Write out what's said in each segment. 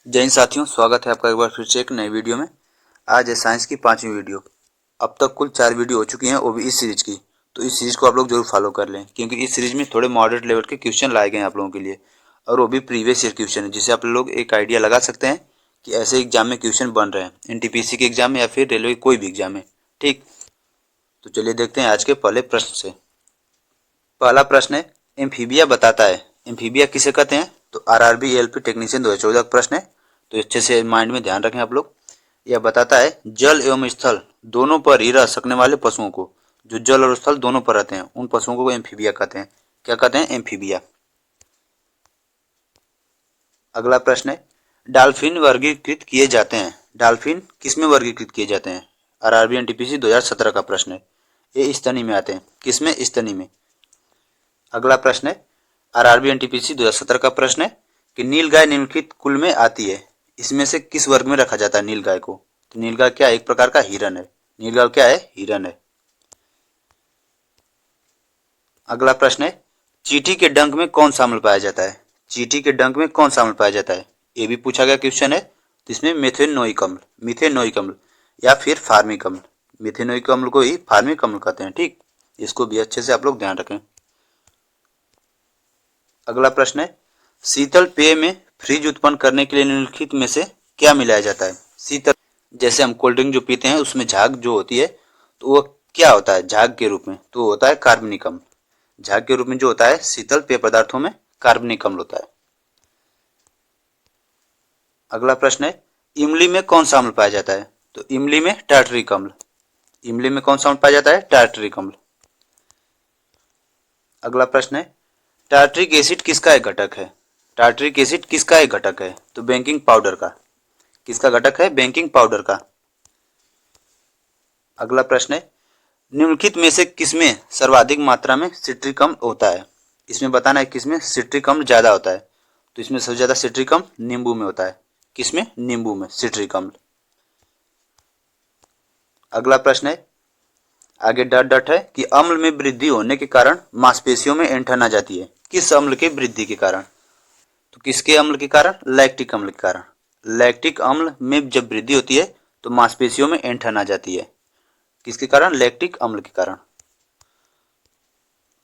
जय हिंद साथियों, स्वागत है आपका एक बार फिर से एक नई वीडियो में। आज है साइंस की 5वीं वीडियो। अब तक कुल 4 वीडियो हो चुकी हैं, वो भी इस सीरीज की। तो इस सीरीज को आप लोग जरूर फॉलो कर लें, क्योंकि इस सीरीज में थोड़े मॉडरेट लेवल के क्वेश्चन लाए गए हैं आप लोगों के लिए, और वो भी प्रीवियस ईयर क्वेश्चन है, जिससे आप लोग एक आइडिया लगा सकते हैं कि ऐसे एग्जाम में क्वेश्चन बन रहे हैं, एनटीपीसी के एग्जाम में या फिर रेलवे कोई भी एग्जाम में। ठीक, तो चलिए देखते हैं आज के पहले प्रश्न से। पहला प्रश्न है, एम्फीबिया बताता है। एम्फीबिया किसे कहते हैं? तो आरआरबी एएलपी टेक्नीशियन 2014 का प्रश्न है, तो अच्छे से माइंड में ध्यान रखें आप लोग। यह बताता है जल एवं स्थल दोनों पर ही रह सकने वाले पशुओं को, जो जल और स्थल दोनों पर रहते हैं, उन पशुओं को एम्फीबिया कहते हैं। क्या कहते हैं? एम्फीबिया। अगला प्रश्न है, डाल्फिन वर्गीकृत किए जाते हैं। डाल्फिन किसमें वर्गीकृत किए जाते हैं? आरआरबी एनटीपीसी 2017 का प्रश्न है। ये स्तनी में आते हैं। किसमें? स्तनी में। अगला प्रश्न है, आरआरबी एनटीपीसी 2017 का प्रश्न है कि नीलगाय निम्नलिखित कुल में आती है, इसमें से किस वर्ग में रखा जाता है नीलगाय को? तो नीलगाय क्या है? एक प्रकार का हिरन है। नीलगाय क्या है? हिरन है। अगला प्रश्न है, चींटी के डंक में कौन सा अम्ल पाया जाता है? चींटी के डंक में कौन सा अम्ल पाया जाता है? ये भी पूछा गया क्वेश्चन है। तो इसमें मेथेनोइक अम्ल, मिथेनोइक अम्ल या फिर फार्मिक अम्ल। मिथेनोइक अम्ल को ही फार्मिक अम्ल कहते हैं। ठीक, इसको भी अच्छे से आप लोग ध्यान रखें। अगला प्रश्न है, शीतल पेय में फ्रीज उत्पन्न करने के लिए निम्नलिखित में से क्या मिलाया जाता है? शीतल, जैसे हम कोल्ड ड्रिंक जो पीते हैं उसमें झाग जो होती है, तो वो क्या होता है झाग के रूप में? तो वो होता है कार्बनिक अम्ल। झाग के रूप में जो होता है शीतल पेय पदार्थों में कार्बनिक अम्ल होता है। अगला प्रश्न है, इमली में कौन सा अम्ल पाया जाता है? तो इमली में टार्टरिक अम्ल। इमली में कौन सा अम्ल पाया जाता है? टार्टरिक अम्ल। अगला प्रश्न है, टार्टरिक एसिड किसका एक घटक है? टार्टरिक एसिड किसका एक घटक है? तो बेकिंग पाउडर का। किसका घटक है? बेकिंग पाउडर का। अगला प्रश्न है, निम्नलिखित में से किसमें सर्वाधिक मात्रा में सिट्रिक अम्ल होता है? इसमें बताना है किसमें सिट्रिक अम्ल ज्यादा होता है। तो इसमें सबसे ज्यादा सिट्रिक अम्ल नींबू में होता है। किसमें? नींबू में सिट्रिक अम्ल। अगला प्रश्न है, आगे डट डट है कि अम्ल में वृद्धि होने के कारण मांसपेशियों में ऐंठन आ जाती है। किस अम्ल के वृद्धि के कारण? तो किसके अम्ल के कारण? लैक्टिक अम्ल के कारण। लैक्टिक अम्ल में जब वृद्धि होती है तो मांसपेशियों में ऐंठन आ जाती है। किसके कारण? लैक्टिक अम्ल के कारण।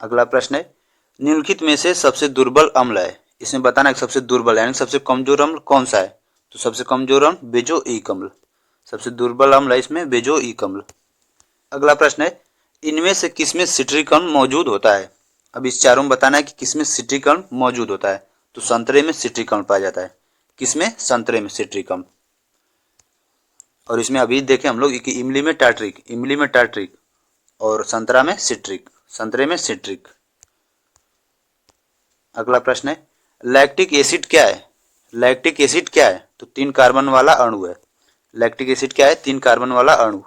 अगला प्रश्न है, निम्नलिखित में से सबसे दुर्बल अम्ल है। इसमें बताना है सबसे दुर्बल यानी सबसे कमजोर अम्ल कौन सा है? तो सबसे कमजोर अम्ल बेंजोइक अम्ल। सबसे दुर्बल अम्ल है इसमें बेंजोइक अम्ल। अगला प्रश्न है, इनमें से किसमें सिट्रिक अम्ल मौजूद होता है? अब इस चारों में बताना है कि किसमें सिट्रिक अम्ल मौजूद होता है। तो संतरे में सिट्रिक अम्ल पाया जाता है। किसमें? संतरे में सिट्रिक अम्ल। और इसमें अभी देखें हम लोग कि इमली में टार्टरिक, इमली में टार्टरिक, और संतरा में सिट्रिक, संतरे में सिट्रिक। अगला प्रश्न है, लैक्टिक एसिड क्या है? लैक्टिक एसिड क्या है? तो 3 कार्बन वाला अणु है। लैक्टिक एसिड क्या है? 3 कार्बन वाला अणु।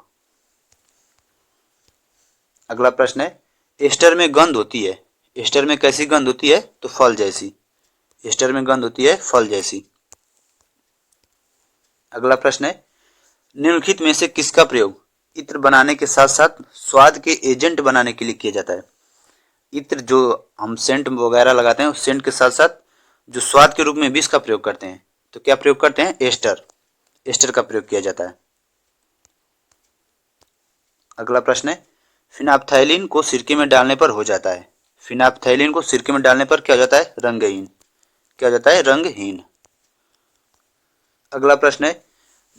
अगला प्रश्न है, एस्टर में गंध होती है। एस्टर में कैसी गंध होती है? तो फल जैसी। एस्टर में गंध होती है फल जैसी। अगला प्रश्न है, निम्नलिखित में से किसका प्रयोग इत्र बनाने के साथ साथ स्वाद के एजेंट बनाने के लिए किया जाता है? इत्र जो हम सेंट वगैरह लगाते हैं, उस सेंट के साथ साथ जो स्वाद के रूप में भी इसका प्रयोग करते हैं, तो क्या प्रयोग करते हैं? एस्टर। एस्टर का प्रयोग किया जाता है। अगला प्रश्न है, फिनाप्थैलिन को सिरके में डालने पर हो जाता है। फिनाप्थैलिन को सिरके में डालने पर क्या हो जाता है? रंगहीन। क्या हो जाता है? रंगहीन। अगला प्रश्न है,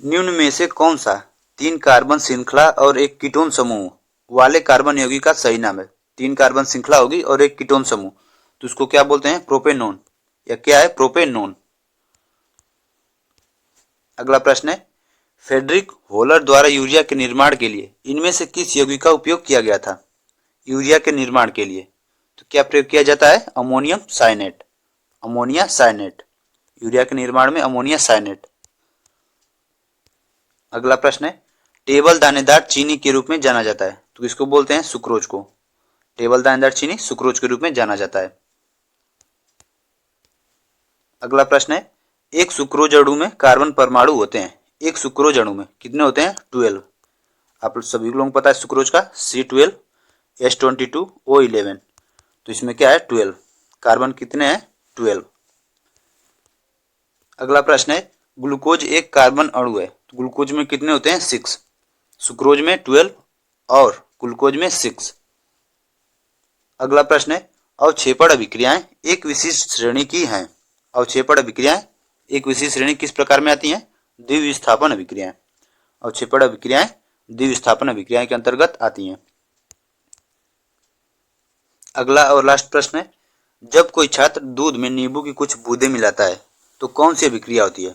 निम्न में से कौन सा 3 कार्बन श्रृंखला और एक कीटोन समूह वाले कार्बन यौगिक का सही नाम है? 3 कार्बन श्रृंखला होगी और एक कीटोन समूह, तो उसको क्या बोलते हैं? प्रोपेनोन। या क्या है? प्रोपेनोन। अगला प्रश्न है, फ्रेडरिक होलर द्वारा यूरिया के निर्माण के लिए इनमें से किस यौगिक का उपयोग किया गया था? यूरिया के निर्माण के लिए तो क्या प्रयोग किया जाता है? Ammonium cyanate. Ammonia cyanate. Urea के निर्माण में अमोनिया साइनेट। अगला प्रश्न है, टेबल दानेदार चीनी के रूप में जाना जाता है, तो किसको बोलते हैं? सुक्रोज को। टेबल दानेदार चीनी सुक्रोज के रूप में जाना जाता है। अगला प्रश्न है, एक सुक्रोज अणु में कार्बन परमाणु होते हैं। एक सुक्रोज अणु में कितने होते हैं? 12। आप सभी लोगों को पता है सुक्रोज का C12H22O11। तो इसमें क्या है? 12। कार्बन कितने हैं? 12। अगला प्रश्न है, ग्लूकोज एक कार्बन अणु है, तो ग्लूकोज में कितने होते हैं 6, सुक्रोज में 12 और ग्लूकोज में 6। अगला प्रश्न है अवक्षेपण अभिक्रियाएं एक विशिष्ट श्रेणी की हैं। अवक्षेपण अभिक्रियाएं एक विशिष्ट श्रेणी किस प्रकार में आती हैं? द्विविस्थापन अभिक्रियाएं। अवक्षेपण अभिक्रियाएं द्विविस्थापन अभिक्रियाएं के अंतर्गत आती हैं। अगला और लास्ट प्रश्न है जब कोई छात्र दूध में नींबू की कुछ बूंदें मिलाता है तो कौन सी अभिक्रिया होती है?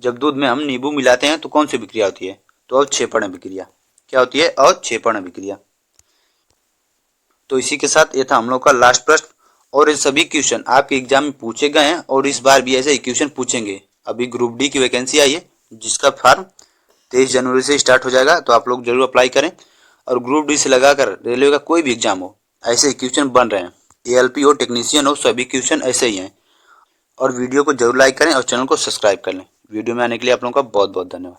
जब दूध में हम नींबू मिलाते हैं तो कौन सी अभिक्रिया होती है? तो अवक्षेपण अभिक्रिया। क्या होती है? अवक्षेपण अभिक्रिया। तो इसी के साथ ये था हम लोग का लास्ट प्रश्न, और ये सभी क्वेश्चन आपके एग्जाम में पूछे गए हैं और इस बार भी ऐसे ही क्वेश्चन पूछेंगे। अभी ग्रुप डी की वैकेंसी आई है जिसका फॉर्म 23 जनवरी से स्टार्ट हो जाएगा, तो आप लोग जरूर अप्लाई करें। और ग्रुप डी से लगाकर रेलवे का कोई भी एग्जाम हो ऐसे ही क्वेश्चन बन रहे हैं, ALP हो, टेक्नीशियन हो, सभी क्वेश्चन ऐसे ही हैं। और वीडियो को जरूर लाइक करें और चैनल को सब्सक्राइब कर लें। वीडियो में आने के लिए आप लोगों का बहुत बहुत धन्यवाद।